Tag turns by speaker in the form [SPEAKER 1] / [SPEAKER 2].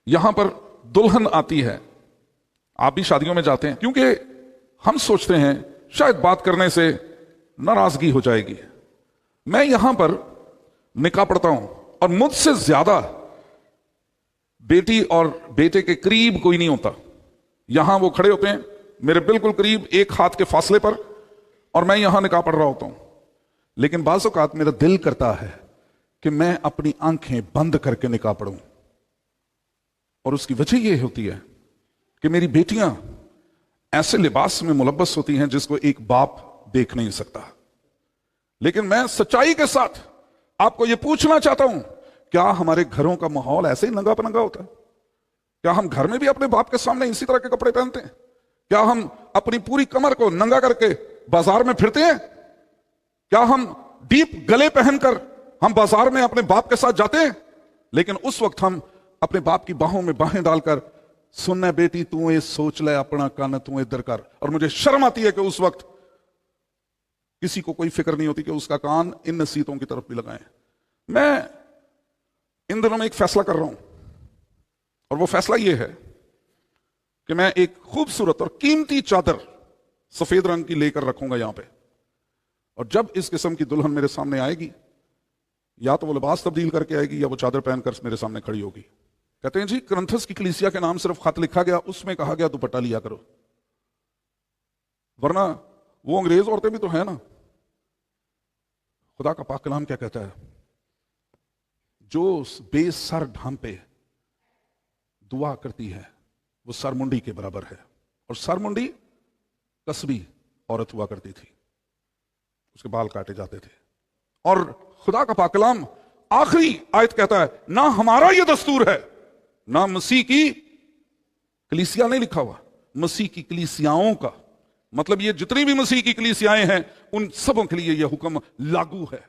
[SPEAKER 1] یہاں پر دلہن آتی ہے. آپ بھی شادیوں میں جاتے ہیں کیونکہ ہم سوچتے ہیں شاید بات کرنے سے ناراضگی ہو جائے گی. میں یہاں پر نکاح پڑھتا ہوں اور مجھ سے زیادہ بیٹی اور بیٹے کے قریب کوئی نہیں ہوتا. یہاں وہ کھڑے ہوتے ہیں میرے بالکل قریب، ایک ہاتھ کے فاصلے پر، اور میں یہاں نکاح پڑھ رہا ہوتا ہوں. لیکن بعض اوقات میرا دل کرتا ہے کہ میں اپنی آنکھیں بند کر کے نکاح پڑھوں، اور اس کی وجہ یہ ہوتی ہے کہ میری بیٹیاں ایسے لباس میں ملبس ہوتی ہیں جس کو ایک باپ دیکھ نہیں سکتا. لیکن میں سچائی کے ساتھ آپ کو یہ پوچھنا چاہتا ہوں، کیا ہمارے گھروں کا ماحول ایسے ہی ننگا پنگا ہوتا ہے؟ کیا ہم گھر میں بھی اپنے باپ کے سامنے اسی طرح کے کپڑے پہنتے ہیں؟ کیا ہم اپنی پوری کمر کو ننگا کر کے بازار میں پھرتے ہیں؟ کیا ہم ڈیپ گلے پہن کر ہم بازار میں اپنے باپ کے ساتھ جاتے ہیں؟ لیکن اس وقت ہم اپنے باپ کی باہوں میں باہیں ڈال کر، سننا بیٹی تو یہ سوچ لے اپنا کان تو ادھر کر. اور مجھے شرم آتی ہے کہ اس وقت کسی کو کوئی فکر نہیں ہوتی کہ اس کا کان ان نصیحتوں کی طرف بھی لگائیں. میں ان دنوں میں ایک فیصلہ کر رہا ہوں، اور وہ فیصلہ یہ ہے کہ میں ایک خوبصورت اور قیمتی چادر سفید رنگ کی لے کر رکھوں گا یہاں پہ، اور جب اس قسم کی دلہن میرے سامنے آئے گی، یا تو وہ لباس تبدیل کر کے آئے گی یا وہ چادر پہن کر میرے سامنے کھڑی ہوگی. کہتے ہیں جی کرنتھس کی کلیسیا کے نام صرف خط لکھا گیا، اس میں کہا گیا دوپٹہ لیا کرو، ورنہ وہ انگریز عورتیں بھی تو ہیں نا. خدا کا پاک کلام کیا کہتا ہے؟ جو بے سر ڈھانپے دعا کرتی ہے وہ سر منڈی کے برابر ہے. اور سر منڈی کسبی عورت ہوا کرتی تھی، اس کے بال کاٹے جاتے تھے. اور خدا کا پاک کلام آخری آیت کہتا ہے، نہ ہمارا یہ دستور ہے، نہ مسیح کی کلیسیا نہیں لکھا ہوا، مسیح کی کلیسیاؤں کا. مطلب یہ جتنی بھی مسیح کی کلیسیائیں ہیں ان سبوں کے لیے یہ حکم لاگو ہے.